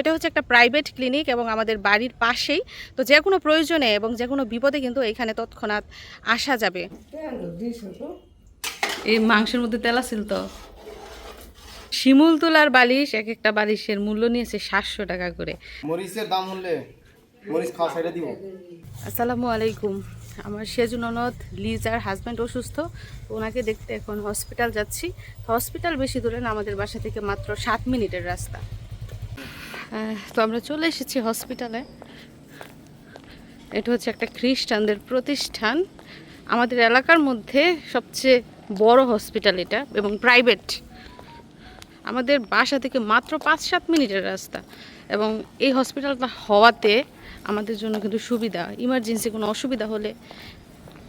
এটা হচ্ছে একটা প্রাইভেট ক্লিনিক এবং আমাদের বাড়ির পাশেই। তো যে কোনো প্রয়োজনে এবং যে কোনো বিপদে কিন্তু এখানে তৎক্ষণাৎ আসা যাবে। এই মাংসের মধ্যে তেল আছিল তো। শিমুল তোলার বালিশ, এক একটা বালিশের মূল্য নিয়েছে 700 টাকা করে। মরিচের দাম হলে মরিচ খাওয়া ছেড়ে দিব। আসসালামু আলাইকুম। আমার সেজু ননদ লিজার হাজব্যান্ড অসুস্থ, ওনাকে দেখতে এখন হসপিটাল যাচ্ছি। হসপিটাল বেশি দূরে না, আমাদের বাসা থেকে মাত্র 7 মিনিটের রাস্তা। তো আমরা চলে এসেছি হসপিটালে। এটা হচ্ছে একটা খ্রিস্টানদের প্রতিষ্ঠান, আমাদের এলাকার মধ্যে সবচেয়ে বড় হসপিটাল এটা এবং প্রাইভেট। আমাদের বাসা থেকে মাত্র 5-7 মিনিটের রাস্তা এবং এই হসপিটালটা হওয়াতে আমাদের জন্য কিন্তু সুবিধা। ইমার্জেন্সি কোনো অসুবিধা হলে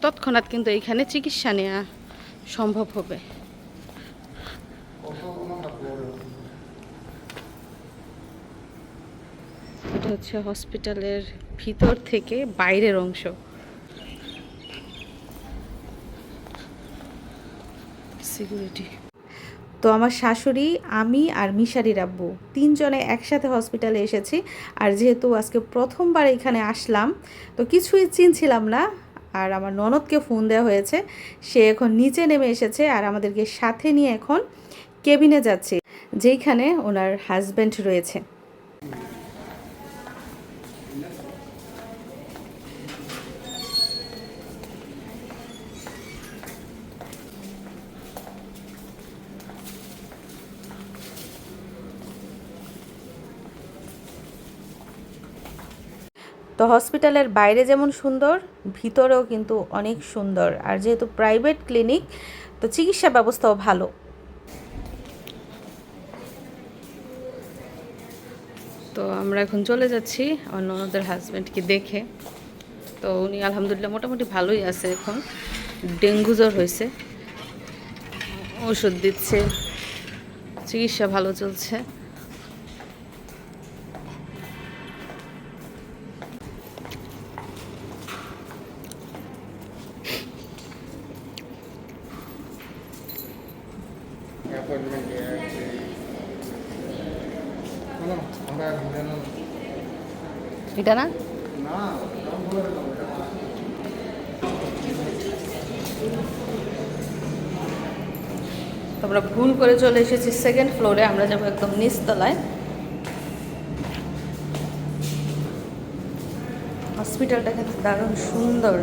তৎক্ষণাৎ কিন্তু এইখানে চিকিৎসা নেওয়া সম্ভব হবে। এটা হচ্ছে হসপিটালের ভিতর থেকে বাইরের অংশ। সিকিউরিটি। তো আমার শাশুড়ি, আমি আর মিশারির আব্বু তিনজনে একসাথে হসপিটালে এসেছি। আর যেহেতু আজকে প্রথমবার এখানে আসলাম, তো কিছুই চিনছিলাম না। আর আমার ননদকে ফোন দেওয়া হয়েছে, সে এখন নিচে নেমে এসেছে আর আমাদেরকে সাথে নিয়ে এখন কেবিনে যাচ্ছি, যেইখানে ওনার হাজব্যান্ড রয়েছে। তো হসপিটালের বাইরে যেমন সুন্দর, ভিতরেও কিন্তু অনেক সুন্দর। আর যেহেতু প্রাইভেট ক্লিনিক, তো চিকিৎসা ব্যবস্থাও ভালো। তো আমরা এখন চলে যাচ্ছি আমার ননদের হাজব্যান্ডকে দেখে। তো উনি আলহামদুলিল্লাহ মোটামুটি ভালোই আছে, এখন ডেঙ্গু জ্বর হয়েছে, ওষুধ দিচ্ছে, চিকিৎসা ভালো চলছে। এটা না, আমরা ভুল করে চলে এসেছি সেকেন্ড ফ্লোরে, আমরা যাবো একদম নিচতলায়। হসপিটালটা কিন্তু দারুণ সুন্দর।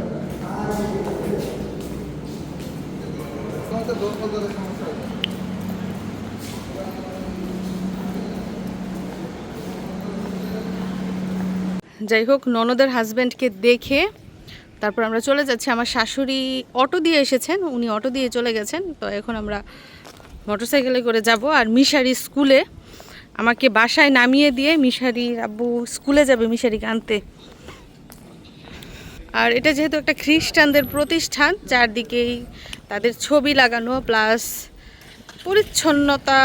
যাই হোক, ননদের হাজব্যান্ডকে দেখে তারপর আমরা চলে যাচ্ছি। আমার শাশুড়ি অটো দিয়ে এসেছেন, উনি অটো দিয়ে চলে গেছেন। তো এখন আমরা মোটরসাইকেলে করে যাব। আর মিশারি স্কুলে, আমাকে বাসায় নামিয়ে দিয়ে মিশারির আব্বু স্কুলে যাবে মিশারিকে আনতে। আর এটা যেহেতু একটা খ্রিস্টানদের প্রতিষ্ঠান, চারদিকেই তাদের ছবি লাগানো, প্লাস পরিচ্ছন্নতা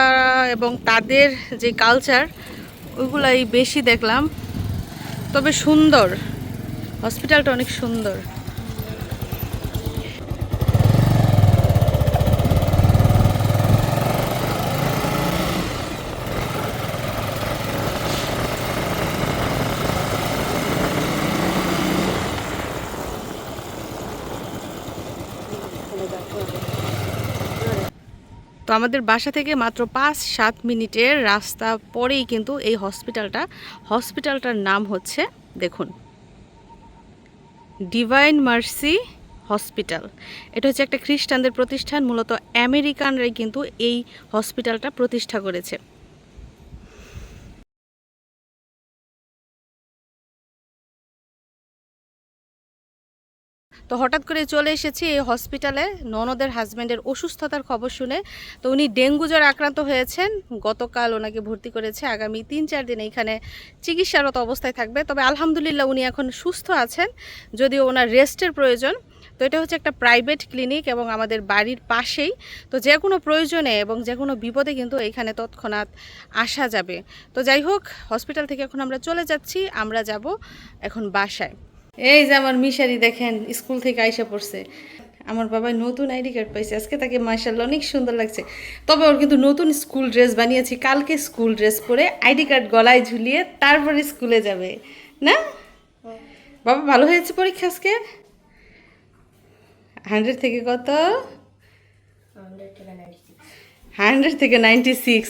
এবং তাদের যে কালচার, ওইগুলাই বেশি দেখলাম। তবে সুন্দর, হসপিটালটা অনেক সুন্দর। তো আমাদের বাসা থেকে মাত্র 5-7 মিনিটের রাস্তা পরেই কিন্তু এই হসপিটালটার নাম হচ্ছে, দেখুন, ডিভাইন মার্সি হসপিটাল। এটা হচ্ছে একটা খ্রিস্টানদের প্রতিষ্ঠান, মূলত আমেরিকানরাই কিন্তু এই হসপিটালটা প্রতিষ্ঠা করেছে। তো হঠাৎ করে চলে এসেছি এই হসপিটালে ননদের হাজব্যান্ডের অসুস্থতার খবর শুনে। তো উনি ডেঙ্গু জ্বরে আক্রান্ত হয়েছেন, গতকাল ওনাকে ভর্তি করেছে। আগামী 3-4 দিন এখানে চিকিৎসারত অবস্থায় থাকবে। তবে আলহামদুলিল্লাহ উনি এখন সুস্থ আছেন, যদিও ওনার রেস্টের প্রয়োজন। তো এটা হচ্ছে একটা প্রাইভেট ক্লিনিক এবং আমাদের বাড়ির পাশেই। তো যে কোনো প্রয়োজনে এবং যে কোনো বিপদে কিন্তু এখানে তৎক্ষণাৎ আসা যাবে। তো যাই হোক, হসপিটাল থেকে এখন আমরা চলে যাচ্ছি, আমরা যাব এখন বাসায়। এই যে আমার মিশারি দেখেন স্কুল থেকে আইসা পড়ছে। আমার বাবা নতুন আইডি কার্ড পাইছে আজকে, তাকে মাশাআল্লাহ অনেক সুন্দর লাগছে। তবে ওর কিন্তু নতুন স্কুল ড্রেস বানিয়েছি, কালকে স্কুল ড্রেস পরে আইডি কার্ড গলায় ঝুলিয়ে তারপরে স্কুলে যাবে না? বাবা ভালো হয়েছে পরীক্ষা আজকে? 100 থেকে কত? 100 থেকে 96।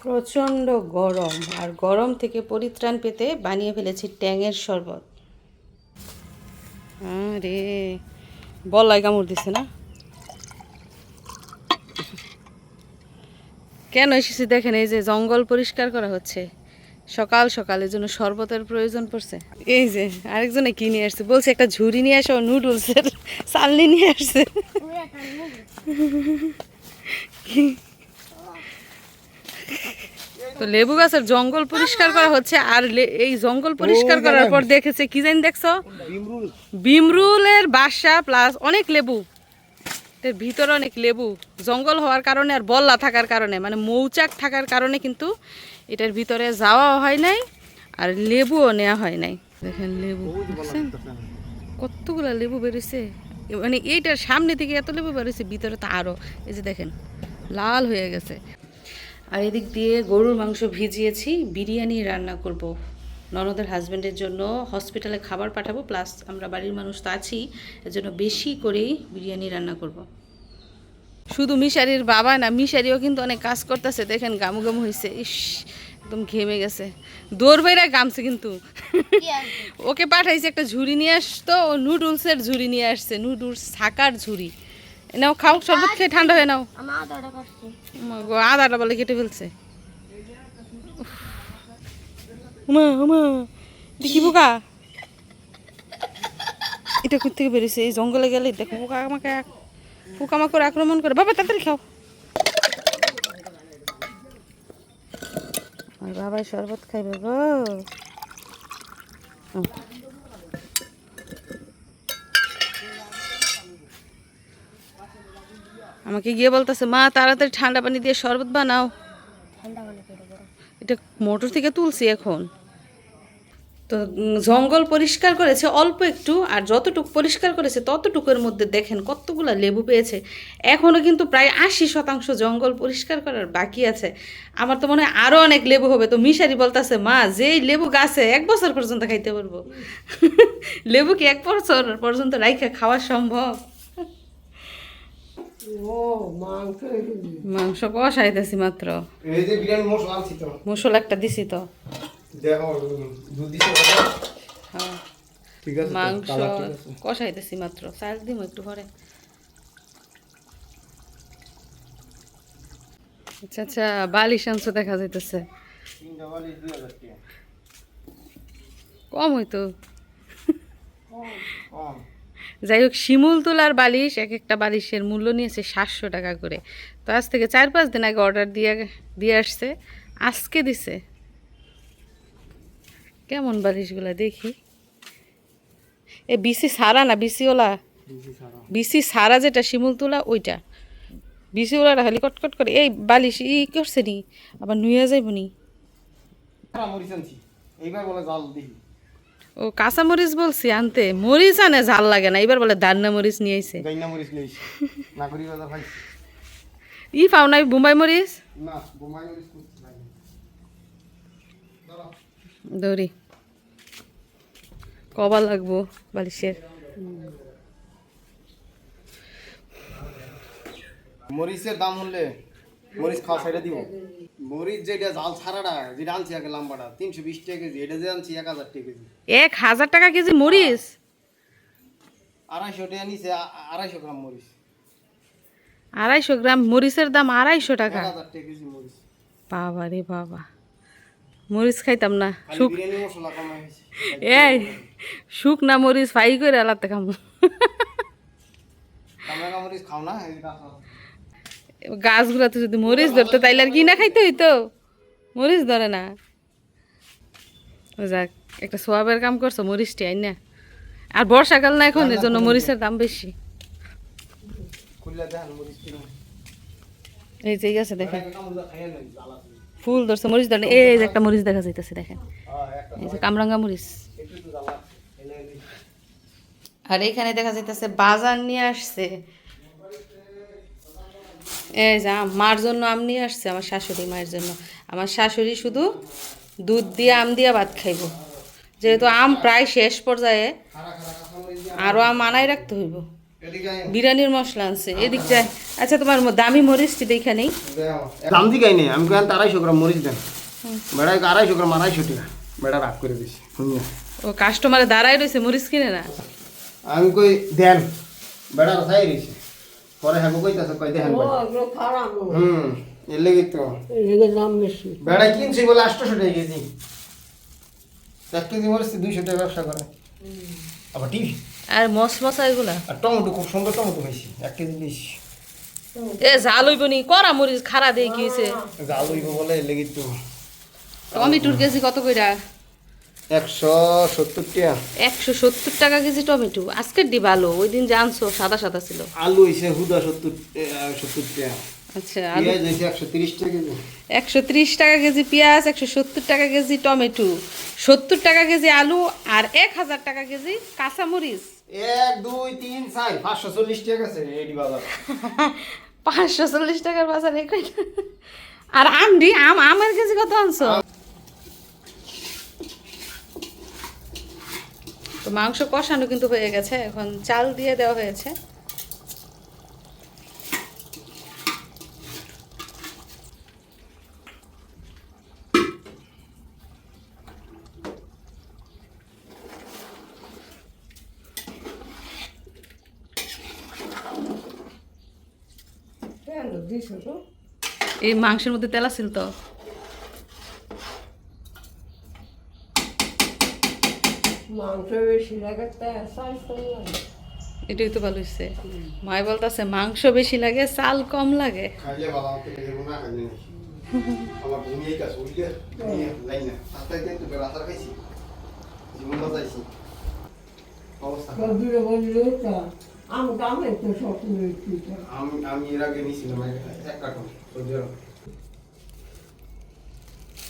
প্রচণ্ড গরম, আর গরম থেকে পরিত্রাণ পেতে বানিয়ে ফেলেছি ট্যাঙের শরবত। রে বলাই কামড় দিছে না? কেন এসেছি দেখেন, এই যে জঙ্গল পরিষ্কার করা হচ্ছে সকাল সকাল, এর জন্য শরবতের প্রয়োজন পড়ছে। এই যে আরেকজনে কি নিয়ে আসছে, বলছে একটা ঝুড়ি নিয়ে আসো, নুডলসের চালনি নিয়ে আসছে। তো লেবু গাছের জঙ্গল পরিষ্কার করা হচ্ছে, আর এই জঙ্গল পরিষ্কার করার পর দেখেছে কি জানি, দেখছো বিমরুলের বাসা প্লাস অনেক লেবু, এর ভিতরে অনেক লেবু। জঙ্গল হওয়ার কারণে আর বল্লা থাকার কারণে, মানে মৌচাক থাকার কারণে কিন্তু এটার ভিতরে যাওয়াও হয় নাই আর লেবুও নেওয়া হয় নাই। দেখেন লেবু, দেখছেন কতগুলা লেবু বেরোছে, মানে এইটার সামনে থেকে এত লেবু বেরোছে, ভিতরে তো আরও। এই যে দেখেন লাল হয়ে গেছে। আর এদিক দিয়ে গরুর মাংস ভিজিয়েছি, বিরিয়ানি রান্না করব। ননদের হাজব্যান্ডের জন্য হসপিটালে খাবার পাঠাবো, প্লাস আমরা বাড়ির মানুষ তো আছি, এর জন্য বেশি করেই বিরিয়ানি রান্না করব। শুধু মিশারির বাবা না, মিশারিও কিন্তু অনেক কাজ করতেছে, দেখেন গামু গামু হয়েছে, ইস একদম ঘেমে গেছে, দৌড় বেড়া গামছে। কিন্তু ওকে পাঠাইছে একটা ঝুড়ি নিয়ে আসতো, ও নুডলসের ঝুড়ি নিয়ে আসছে, নুডলস ছাকার ঝুড়ি। নাও খাও, শরবত খেয়ে ঠান্ডা হয়ে নাও। আদাটা বলে কেটে ফেলছে। উমা উমা দেখি পোকা, এটা কোথা থেকে বেরিয়েছে? এই জঙ্গলে গেলে দেখো পোকা আমাকে, পোকামাকড় আক্রমণ করে। বাবা তাড়াতাড়ি খাও। আর বাবাই শরবত খাইবে গো। আমাকে গিয়ে বলতেছে, মা তাড়াতাড়ি ঠান্ডা পানি দিয়ে শরবত বানাও। এটা মোটর থেকে তুলছি এখন। তো জঙ্গল পরিষ্কার করেছে অল্প একটু, আর যতটুকু পরিষ্কার করেছে ততটুকুর মধ্যে দেখেন কতগুলা লেবু পেয়েছে। এখনও কিন্তু প্রায় 80% জঙ্গল পরিষ্কার করার বাকি আছে। আমার তো মনে হয় আরও অনেক লেবু হবে। তো মিশারি বলতেছে, মা যেই লেবু গাছে 1 বছর পর্যন্ত খাইতে পারবো। লেবু কি 1 বছর পর্যন্ত রাইখা খাওয়া সম্ভব? মাংস কষাইতেছি মাত্র, এই যে বিরিয়ানি মশলা আনছি তো, মশলা একটা দিছি তো। দেখো দুধ দিছে, হ্যাঁ ঠিক আছে, মাংস কালার ঠিক আছে। কষাইতেছি মাত্র, চাল দিব একটু পরে। আচ্ছা আচ্ছা, বালিশ আনছো দেখা যাইতেছে, 3টা বালিশ 2000 টাকা কম হইতো। কম। যাই হোক, শিমুল তোলার বালিশ, এক একটা বালিশের মূল্য নিয়েছে 700 টাকা করে। তো আজ থেকে 4-5 দিন আগে অর্ডার দিয়ে আসছে, আজকে দিছে। কেমন বালিশগুলা দেখি, এ বিসি সারা না বিসিওলা, বিসি সারা যেটা শিমুল তোলা ওইটা, বিসিওলাটা খালি কটকট করে। এই বালিশ করছে নি, আবার নুয়ে যাইব নি। মরিচ আনছি, এইবার বলে জাল দেখি। ও কাঁচা মরিচ বলছি আনতে, মরিচ আনে ঝাল লাগে না, এবার বলে দান্না মরিচ নিয়ে আইছে। গাইনা মরিচ লইছি, না করি বাজার ভাই। পাও নাই বোম্বাই মরিচ? না বোমাই মরিচ করতে নাই। দৌড়ি কবা লাগবো বালিশের। মরিচের দাম হলে মরিচ খাওয়া ছেড়ে দিব। মরিচ যেটা জাল ছাড়াটা, যেটা আনছি আগে লাম্বাটা 320 টাকা কেজি, এটা যে আনছি 1000 টাকা কেজি। 1000 টাকা কেজি মরিচ? 250 টাকা নিছে, 250 গ্রাম মরিচ। 250 গ্রাম মরিচের দাম 250 টাকা? 1000 টাকা কেজি মরিচ। বাবা রে বাবা, মরিচ খাইতাম না। খালি বিরিয়ানি মশলা কমাই হয়েছে। এই শুকনা মরিচ ফ্রাই করে আলাদা খামো। কামরাঙা মরিচ খাও না? এই গাছ আছে। গাছগুলাতে যদি মরিচ ধরতো তাইলে আর কিনা খাইতে হইতো, মরিচ ধরে না। যাক, একটা সোয়াবের কাম করছো, মরিচটি আই না। আর বর্ষাকাল না এখন, এর জন্য মরিচের দাম বেশি। খুললে দেখেন মরিচ কিরকম। এই যে আছে দেখেন, কামড়া খাইয়া নাই, জাল আছে। ফুল ধরছে মরিচ ধরেন, এই যে একটা মরিচ দেখা যাইতেছে দেখেন, এই যে কামরাঙ্গা মরিচ। আর এখানে দেখা যাইতেছে বাজার নিয়ে আসছে, এই যে মার জন্য আম নিয়ে আসছে, আমার শাশুড়ি মায়ের জন্য। আমার শাশুড়ি শুধু দুধ দিয়ে আম দিয়ে ভাত খাইব, যেহেতু আম প্রায় শেষ পর্যায়ে, আরও আম আনাই রাখতে হইব। বিরিয়ানির মশলা আনছে এদিক যায়। আচ্ছা তোমার দামি মরিচটি দেখে নেই, দাম দি গাই নেই, আমি কেন 250 গ্রাম মরিচ দেন, বেড়া 250 গ্রাম 250 টাকা, বেড়া রাগ করে দিছি শুনিয়া। ও কাস্টমারে দাঁড়াই রয়েছে মরিচ কিনে না, আমি কই দেন, বেড়া রাখাই রইছে, পরে হ্যাঁ কইতাছে কই দেন ভাই। এর লাগি তো বেড়া কিনছি বলে 800 টাকা কেজি, 1 কেজি মরিচ 200 টাকা ব্যবসা করে। আবার টিভি আর মশমশা এগুলা। আর টমেটো, খুব সুন্দর টমেটো হয়েছে, 1 কেজি বেশি। এ জাল হইব নি, করা মরিচ খারা দিয়ে কি হয়েছে। জাল হইব বলে এর লাগি তো। টমেটোর কেজি কত কইরা? 170 টাকা। 170 টাকা কেজি টমেটো। আজকের ডি ভালো, ওই দিন জানছো সাদা সাদা ছিল। আলু হইছে হুদা 70 টাকা। আচ্ছা আলু পেঁয়াজ হইছে 130 টাকা কেজি। 130 টাকা কেজি পেঁয়াজ, 170 টাকা কেজি টমেটো, 70 টাকা কেজি আলু, আর 1000 টাকা কেজি কাঁচামরিচ। 1 2 3 4 540 টাকা আছে এডি বাজার। 540 টাকার বাজার এই কয়টা। আর আমের কেজি কত আনছো? তো মাংস কষানো কিন্তু হয়ে গেছে, এখন চাল দিয়ে দেওয়া হয়েছে। এই মাংসের মধ্যে তেল আছিল তো। এটাই তো ভালো হয়েছে। মায় বলতেছে মাংস বেশি লাগে, চাল কম লাগে। খাইলে ভালো হতো, এরকম না খাইলে না। আমার ঘুমিয়ে কাজ উঠলে যাই না, রাস্তায় দিয়ে তো রাস্তা খাইছি, জীবন বাঁচাইছি। অবস্থা আমি এর আগে নিয়েছিলাম 1 কার্টন সবজি।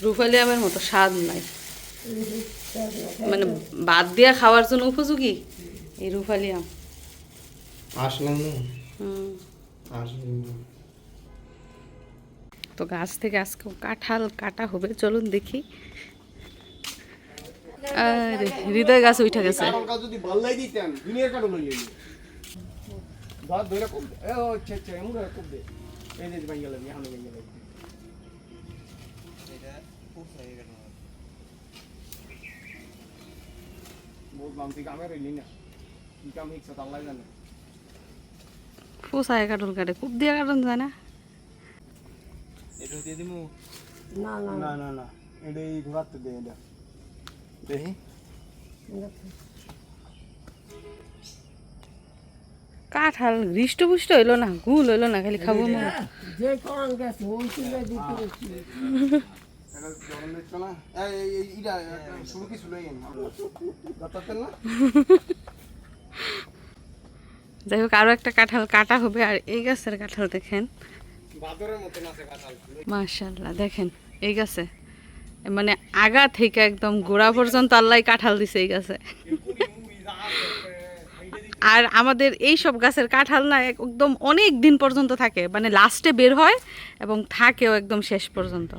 রুফালি আমের মতো স্বাদ নাই, মানে বাদ দিয়া খাওয়ার জন্য উপযোগী এই রুফালি আম। আসলেন না? হুম। আসলেন না। তো গাছ থেকে আজকে কাঁঠাল কাটা হবে, চলুন দেখি। আরে হৃদয় গাছ উঠে গেছে। কারণটা যদি বললাই দিতেন দুনিয়ার কারণ হইলে দাঁত ধরে কোপ দে। ও আচ্ছা আচ্ছা এমন কোপ দে। এই যে ভাই গেল এখন ভাই গেল। এটা খুব সাইজ গেল। বহুত বাম থেকে আমার রইলি না। কি কাম ইচ্ছা আল্লাহ জানে। ফুসায় কাটল কাটে, খুব দিয়া কাটন যায় না। এটা দিয়ে দিমু। না না না না না, এটাই ঘোরাতে দে এটা। দেখি কাঁঠাল হৃষ্টপুষ্ট হইলো না, গুল হইলো না, খালি খাবো মনে। যে কোন গেছে ওই তুলে দিতে হচ্ছে। এটা জরন দেখছ না? এই ইডা শুরু কি শুলো এন দাতাতেন না। যাই হোক, আরো একটা কাঁঠাল কাটা হবে। আর এই গাছের কাঁঠাল দেখেন, বাদরের মতন আছে কাঁঠাল। মাশাআল্লাহ দেখেন এই গাছে, মানে আগা থেকে একদম গোড়া পর্যন্ত আল্লাহ কাঁঠাল দিছে এই গাছে। আর আমাদের এই সব গাছের কাঁঠাল না একদম অনেক দিন পর্যন্ত থাকে, মানে লাস্টে বের হয় এবং থাকেও একদম শেষ পর্যন্ত।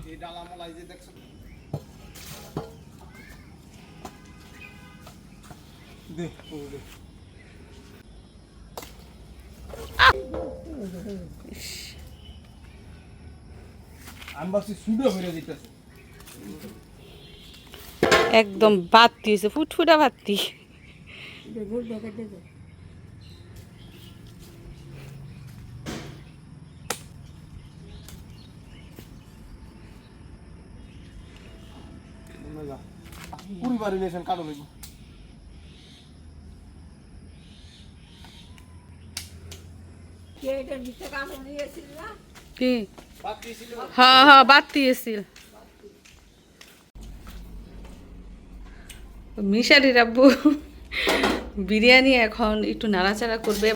একদম বাতি হয়েছে, ফুটফুটা বাতি। পরিবার রিলেশন কাটো লইব। কি? হ্যাঁ হ্যাঁ বাতি এসেছিল। মিশারির আব্বু বিরিয়ানি এখন একটু নাড়াচাড়া করবে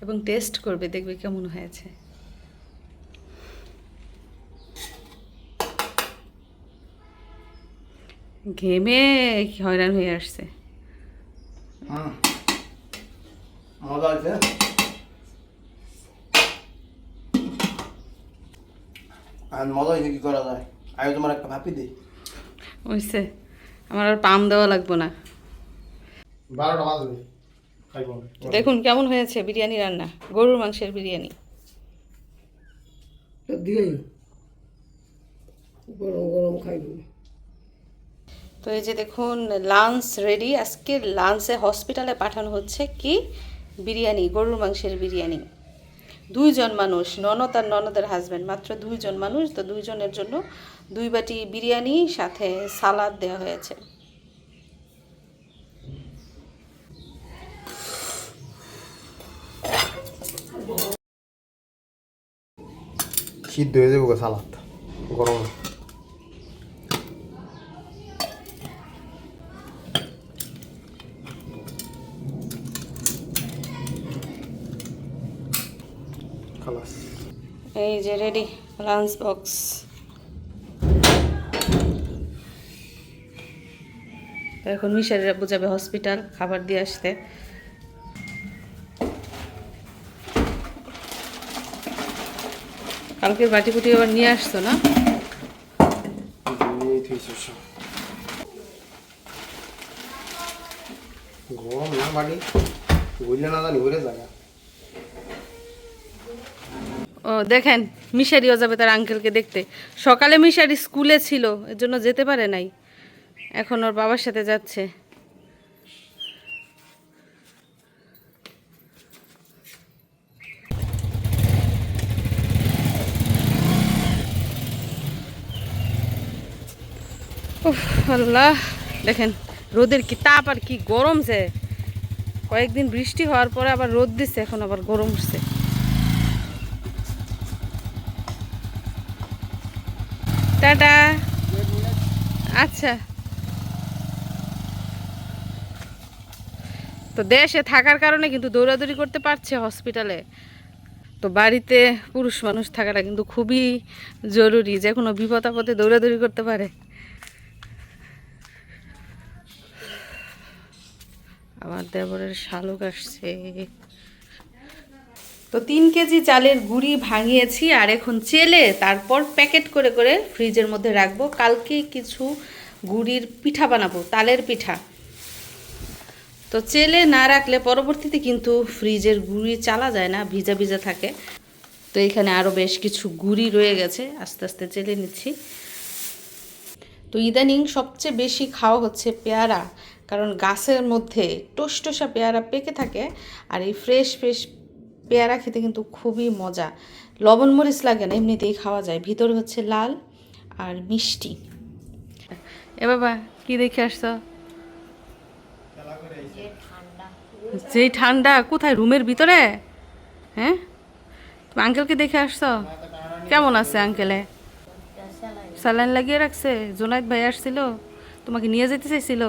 এবং টেস্ট করবে, দেখবে কেমন হয়েছে। ঘেমে হয়রান হয়ে আসছে। মজা হয়েছে। আর মজা হয়েছে কি করা যায়? আগে তোমার একটা ভাপি দিই। হয়েছে, আমার আর পাম দেওয়া লাগবে না। 12টা বাজবে খাইবো। দেখুন কেমন হয়েছে বিরিয়ানি রান্না, গরুর মাংসের বিরিয়ানি। গরম গরম খাইবো। তো এই যে দেখুন লাঞ্চ রেডি। আজকে লাঞ্চে হসপিটালে পাঠানো হচ্ছে কি বিরিয়ানি, গরুর মাংসের বিরিয়ানি। 2 জন মানুষ, ননদ আর ননদের হাজব্যান্ড, মাত্র 2 জন মানুষ। তো 2 জনের জন্য 2 বাটি বিরিয়ানি, সাথে সালাদ দেওয়া হয়েছে। সিদ্ধ হয়ে যাবো সালাদ গরম। খালাস। এই যে রেডি লাঞ্চ বক্স। এখন মিশারির আব্বু যাবে হসপিটাল খাবার দিয়ে আসতে। কালকের বাটি কুটি আবার নিয়ে আসতো না? গরম না বাড়ি বুঝলে না জানি ওরে জায়গা। ও দেখেন, মিশারিও যাবে তার আঙ্কেলকে দেখতে। সকালে মিশারি স্কুলে ছিল, এর জন্য যেতে পারে নাই, এখন ওর বাবার সাথে যাচ্ছে। উফ আল্লাহ, দেখেন রোদের কি তাপ আর কি গরম যে। কয়েকদিন বৃষ্টি হওয়ার পরে আবার রোদ দিচ্ছে, এখন আবার গরম উঠছে। টাটা। আচ্ছা, তো দেশে থাকার কারণে কিন্তু দৌড়াদৌড়ি করতে পারছে হসপিটালে। তো বাড়িতে পুরুষ মানুষ থাকাটা কিন্তু খুবই জরুরি, যে কোনো বিপদ আপদে দৌড়াদৌড়ি করতে পারে। আমার দেবরের শালুক আসছে। তো 3 কেজি চালের গুঁড়ি ভাঙিয়েছি, আর এখন চেলে তারপর প্যাকেট করে করে ফ্রিজের মধ্যে রাখবো। কালকে কিছু গুঁড়ির পিঠা বানাবো, তালের পিঠা। তো চেলে না রাখলে পরবর্তীতে কিন্তু ফ্রিজের গুঁড়ি চালা যায় না, ভিজা ভিজা থাকে। তো এখানে আরও বেশ কিছু গুঁড়ি রয়ে গেছে, আস্তে আস্তে চেলে নিচ্ছি। তো ইদানিং সবচেয়ে বেশি খাওয়া হচ্ছে পেয়ারা, কারণ গাছের মধ্যে টসটসা পেয়ারা পেকে থাকে। আর এই ফ্রেশ ফ্রেশ পেয়ারা খেতে কিন্তু খুবই মজা, লবণ মরিচ লাগে না, এমনিতেই খাওয়া যায়। ভিতরে হচ্ছে লাল আর মিষ্টি। এ বাবা কি দেখে আসছো? যেই ঠান্ডা, কোথায়? রুমের ভিতরে? হ্যাঁ, তুমি আঙ্কেলকে দেখে আসছো? কেমন আছে আঙ্কেলে? স্যালাইন লাগিয়ে রাখছে? জোনায়েদ ভাই আসছিল, তোমাকে নিয়ে যেতে চাইছিল।